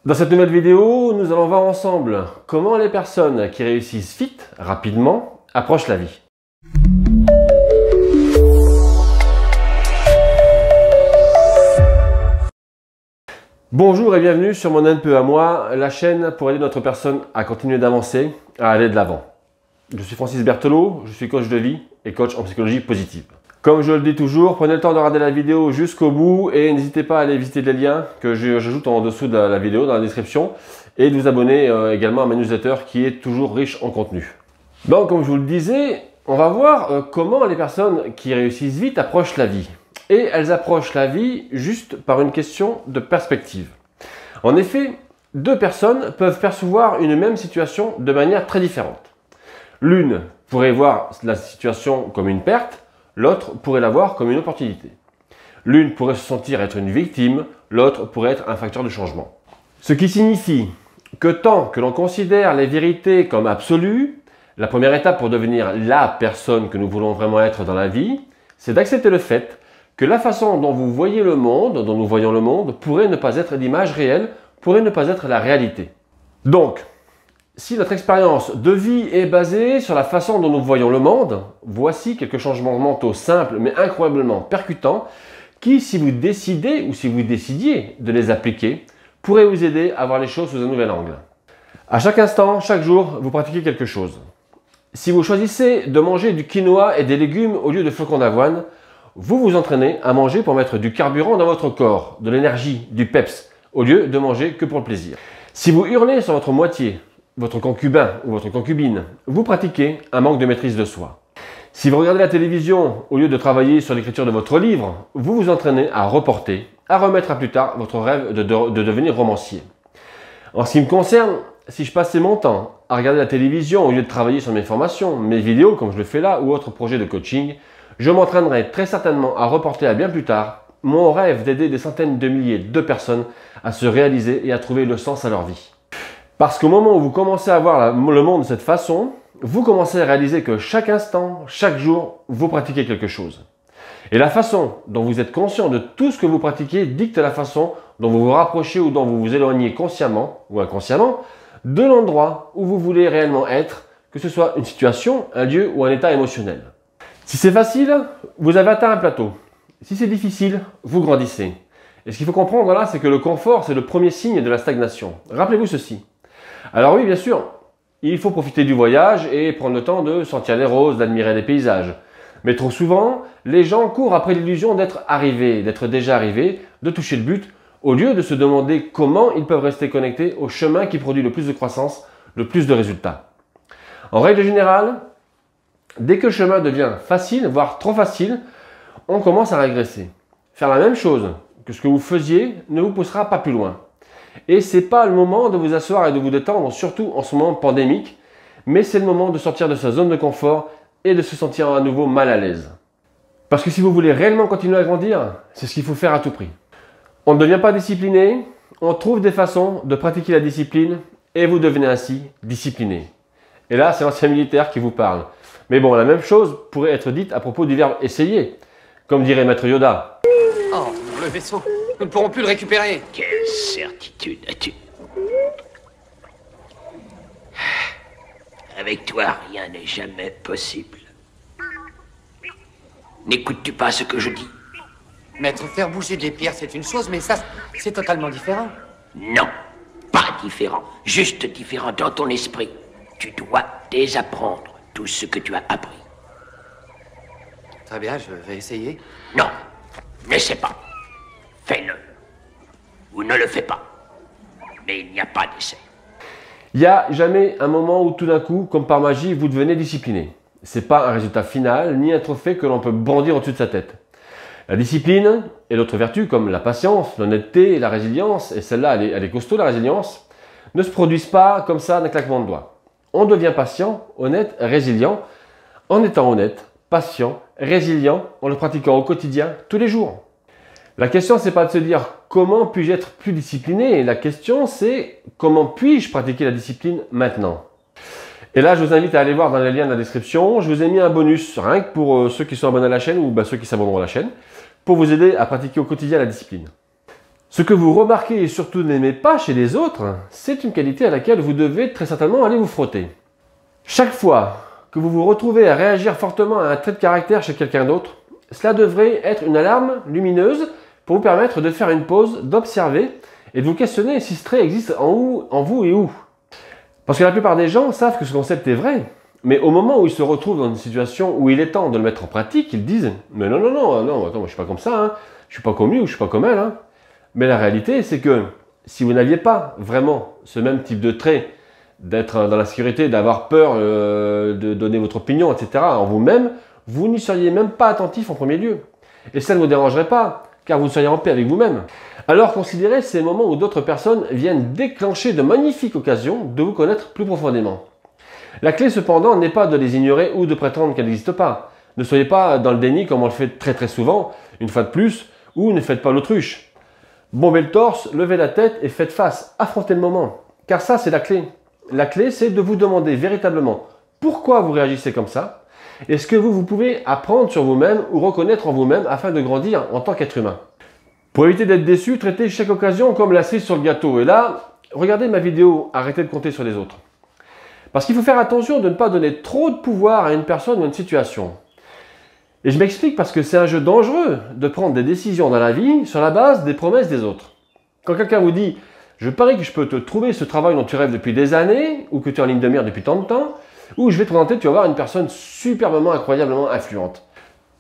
Dans cette nouvelle vidéo, nous allons voir ensemble comment les personnes qui réussissent vite, rapidement, approchent la vie. Bonjour et bienvenue sur mon NPE à moi, la chaîne pour aider notre personne à continuer d'avancer, à aller de l'avant. Je suis Francis Berthelot, je suis coach de vie et coach en psychologie positive. Comme je le dis toujours, prenez le temps de regarder la vidéo jusqu'au bout et n'hésitez pas à aller visiter les liens que j'ajoute en dessous de la vidéo dans la description et de vous abonner également à ma newsletter qui est toujours riche en contenu. Donc comme je vous le disais, on va voir comment les personnes qui réussissent vite approchent la vie. Et elles approchent la vie juste par une question de perspective. En effet, deux personnes peuvent percevoir une même situation de manière très différente. L'une pourrait voir la situation comme une perte, l'autre pourrait la voir comme une opportunité. L'une pourrait se sentir être une victime, l'autre pourrait être un facteur de changement. Ce qui signifie que tant que l'on considère les vérités comme absolues, la première étape pour devenir la personne que nous voulons vraiment être dans la vie, c'est d'accepter le fait que la façon dont vous voyez le monde, dont nous voyons le monde, pourrait ne pas être l'image réelle, pourrait ne pas être la réalité. Donc, si notre expérience de vie est basée sur la façon dont nous voyons le monde, voici quelques changements mentaux simples mais incroyablement percutants qui, si vous décidez ou si vous décidiez de les appliquer, pourraient vous aider à voir les choses sous un nouvel angle. À chaque instant, chaque jour, vous pratiquez quelque chose. Si vous choisissez de manger du quinoa et des légumes au lieu de flocons d'avoine, vous vous entraînez à manger pour mettre du carburant dans votre corps, de l'énergie, du peps, au lieu de manger que pour le plaisir. Si vous hurlez sur votre moitié, votre concubin ou votre concubine, vous pratiquez un manque de maîtrise de soi. Si vous regardez la télévision au lieu de travailler sur l'écriture de votre livre, vous vous entraînez à reporter, à remettre à plus tard votre rêve de devenir romancier. En ce qui me concerne, si je passais mon temps à regarder la télévision au lieu de travailler sur mes formations, mes vidéos comme je le fais là ou autres projets de coaching, je m'entraînerai très certainement à reporter à bien plus tard mon rêve d'aider des centaines de milliers de personnes à se réaliser et à trouver le sens à leur vie. Parce qu'au moment où vous commencez à voir le monde de cette façon, vous commencez à réaliser que chaque instant, chaque jour, vous pratiquez quelque chose. Et la façon dont vous êtes conscient de tout ce que vous pratiquez dicte la façon dont vous vous rapprochez ou dont vous vous éloignez consciemment ou inconsciemment de l'endroit où vous voulez réellement être, que ce soit une situation, un lieu ou un état émotionnel. Si c'est facile, vous avez atteint un plateau. Si c'est difficile, vous grandissez. Et ce qu'il faut comprendre là, c'est que le confort, c'est le premier signe de la stagnation. Rappelez-vous ceci. Alors oui, bien sûr, il faut profiter du voyage et prendre le temps de sentir les roses, d'admirer les paysages. Mais trop souvent, les gens courent après l'illusion d'être arrivés, d'être déjà arrivés, de toucher le but, au lieu de se demander comment ils peuvent rester connectés au chemin qui produit le plus de croissance, le plus de résultats. En règle générale, dès que le chemin devient facile, voire trop facile, on commence à régresser. Faire la même chose que ce que vous faisiez ne vous poussera pas plus loin. Et ce n'est pas le moment de vous asseoir et de vous détendre, surtout en ce moment pandémique, mais c'est le moment de sortir de sa zone de confort et de se sentir à nouveau mal à l'aise. Parce que si vous voulez réellement continuer à grandir, c'est ce qu'il faut faire à tout prix. On ne devient pas discipliné, on trouve des façons de pratiquer la discipline et vous devenez ainsi discipliné. Et là, c'est l'ancien militaire qui vous parle. Mais bon, la même chose pourrait être dite à propos du verbe « essayer », comme dirait Maître Yoda. Oh, le vaisseau, nous ne pourrons plus le récupérer. Quelle certitude as-tu? Avec toi, rien n'est jamais possible. N'écoutes-tu pas ce que je dis? Maître, faire bouger des pierres, c'est une chose, mais ça, c'est totalement différent. Non, pas différent, juste différent dans ton esprit. Tu dois désapprendre tout ce que tu as appris. Très bien, je vais essayer. Non, n'essaie pas. Fais-le. Ou ne le fais pas. Mais il n'y a pas d'essai. Il n'y a jamais un moment où tout d'un coup, comme par magie, vous devenez discipliné. Ce n'est pas un résultat final, ni un trophée que l'on peut brandir au-dessus de sa tête. La discipline et d'autres vertus comme la patience, l'honnêteté et la résilience, et celle-là elle est costaud la résilience, ne se produisent pas comme ça d'un claquement de doigts. On devient patient, honnête, résilient, en étant honnête, patient, résilient, en le pratiquant au quotidien, tous les jours. La question, c'est pas de se dire comment puis-je être plus discipliné. La question, c'est comment puis-je pratiquer la discipline maintenant. Et là, je vous invite à aller voir dans les liens de la description. Je vous ai mis un bonus, rien que pour ceux qui sont abonnés à la chaîne ou ceux qui s'abonneront à la chaîne, pour vous aider à pratiquer au quotidien la discipline. Ce que vous remarquez et surtout n'aimez pas chez les autres, c'est une qualité à laquelle vous devez très certainement aller vous frotter. Chaque fois que vous vous retrouvez à réagir fortement à un trait de caractère chez quelqu'un d'autre, cela devrait être une alarme lumineuse pour vous permettre de faire une pause, d'observer et de vous questionner si ce trait existe en vous et où. Parce que la plupart des gens savent que ce concept est vrai, mais au moment où ils se retrouvent dans une situation où il est temps de le mettre en pratique, ils disent « Mais non, attends, moi je suis pas comme ça, hein. Je suis pas comme lui ou je suis pas comme elle. Hein. » Mais la réalité, c'est que si vous n'aviez pas vraiment ce même type de trait, d'être dans la sécurité, d'avoir peur de donner votre opinion, etc. en vous-même, vous n'y seriez même pas attentif en premier lieu. Et ça ne vous dérangerait pas, car vous seriez en paix avec vous-même. Alors considérez ces moments où d'autres personnes viennent déclencher de magnifiques occasions de vous connaître plus profondément. La clé cependant n'est pas de les ignorer ou de prétendre qu'elles n'existent pas. Ne soyez pas dans le déni comme on le fait très souvent, une fois de plus, ou ne faites pas l'autruche. Bombez le torse, levez la tête et faites face, affrontez le moment. Car ça, c'est la clé. La clé, c'est de vous demander véritablement pourquoi vous réagissez comme ça et ce que vous pouvez apprendre sur vous-même ou reconnaître en vous-même afin de grandir en tant qu'être humain. Pour éviter d'être déçu, traitez chaque occasion comme la cerise sur le gâteau. Et là, regardez ma vidéo, arrêtez de compter sur les autres. Parce qu'il faut faire attention de ne pas donner trop de pouvoir à une personne ou à une situation. Et je m'explique parce que c'est un jeu dangereux de prendre des décisions dans la vie sur la base des promesses des autres. Quand quelqu'un vous dit « Je parie que je peux te trouver ce travail dont tu rêves depuis des années, ou que tu es en ligne de mire depuis tant de temps, ou je vais te présenter, tu vas voir une personne superbement, incroyablement influente. »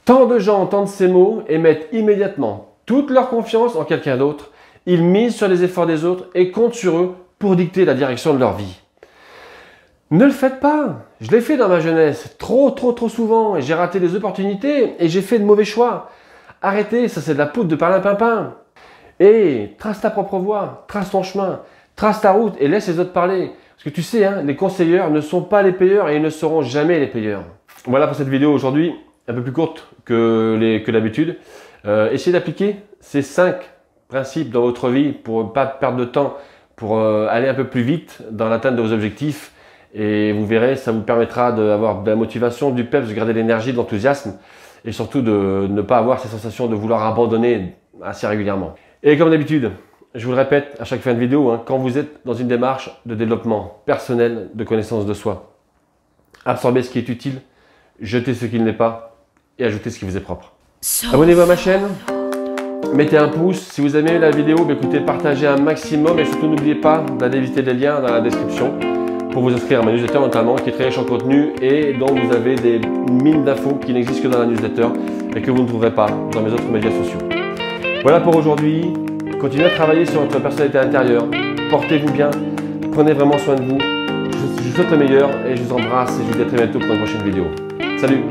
Tant de gens entendent ces mots et mettent immédiatement toute leur confiance en quelqu'un d'autre. Ils misent sur les efforts des autres et comptent sur eux pour dicter la direction de leur vie. Ne le faites pas. Je l'ai fait dans ma jeunesse, trop souvent, et j'ai raté des opportunités et j'ai fait de mauvais choix. Arrêtez, ça c'est de la poudre de perlimpinpin. Et trace ta propre voie, trace ton chemin, trace ta route et laisse les autres parler. Parce que tu sais, hein, les conseilleurs ne sont pas les payeurs et ils ne seront jamais les payeurs. Voilà pour cette vidéo aujourd'hui, un peu plus courte que d'habitude. Essayez d'appliquer ces 5 principes dans votre vie pour ne pas perdre de temps, pour aller un peu plus vite dans l'atteinte de vos objectifs. Et vous verrez, ça vous permettra d'avoir de la motivation, du peps, de garder l'énergie, de l'enthousiasme et surtout de ne pas avoir ces sensations de vouloir abandonner assez régulièrement. Et comme d'habitude, je vous le répète à chaque fin de vidéo, hein, quand vous êtes dans une démarche de développement personnel, de connaissance de soi, absorbez ce qui est utile, jetez ce qui ne l'est pas et ajoutez ce qui vous est propre. Abonnez-vous à ma chaîne, mettez un pouce. Si vous avez aimé la vidéo, écoutez, partagez un maximum et surtout n'oubliez pas d'aller visiter les liens dans la description pour vous inscrire à ma newsletter notamment, qui est très riche en contenu et dont vous avez des mines d'infos qui n'existent que dans la newsletter et que vous ne trouverez pas dans mes autres médias sociaux. Voilà pour aujourd'hui. Continuez à travailler sur votre personnalité intérieure. Portez-vous bien. Prenez vraiment soin de vous. Je vous souhaite le meilleur et je vous embrasse et je vous dis à très bientôt pour une prochaine vidéo. Salut!